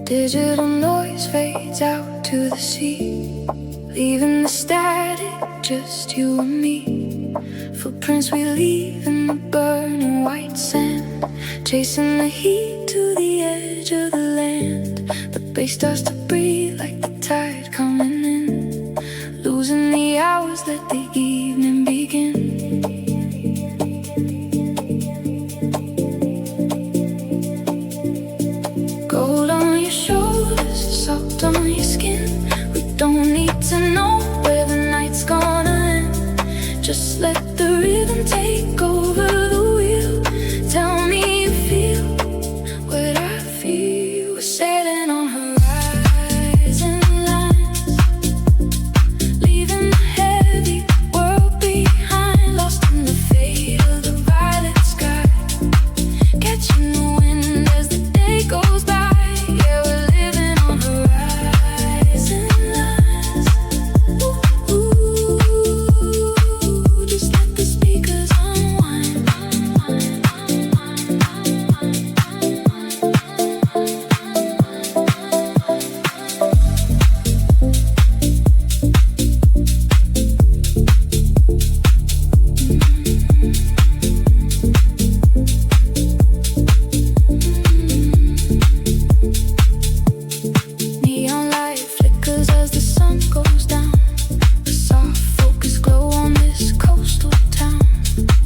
Digital noise fades out to the sea, leaving the static, just you and me. Footprints we leave in the burning white sand, chasing the heat to the edge of the land. The bass starts to breathe like the tide coming in, losing the hours, let the evening begin. Gold on your shoulders, soft on your skin. We don't need to know where the night's gonna end. Just let the rhythm take over the wheel. Tell me you feel what I feel. We're sailing on horizon lines, leaving the heavy world behind, lost in the fade of the violet sky, catching the wind as the day goes by. Yeah, we're living on horizon lines. Ooh, just let the speakers unwind. Neon light flickers as the sun goes down, a soft focus glow on this coastal town.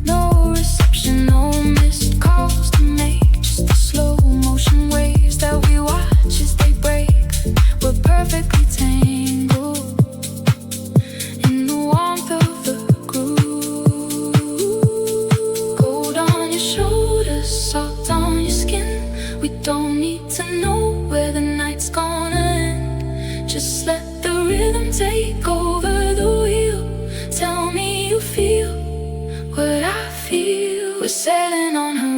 No reception, no missed calls to make, just the slow motion waves that we watch as they break. We're perfectly tangled in the warmth of the groove. Gold on your shoulders, salt on your skin. We don't need to know where the night's gonna end. Just let the rhythm take over the wheel. Tell me you feel what I feel. We're sailing on her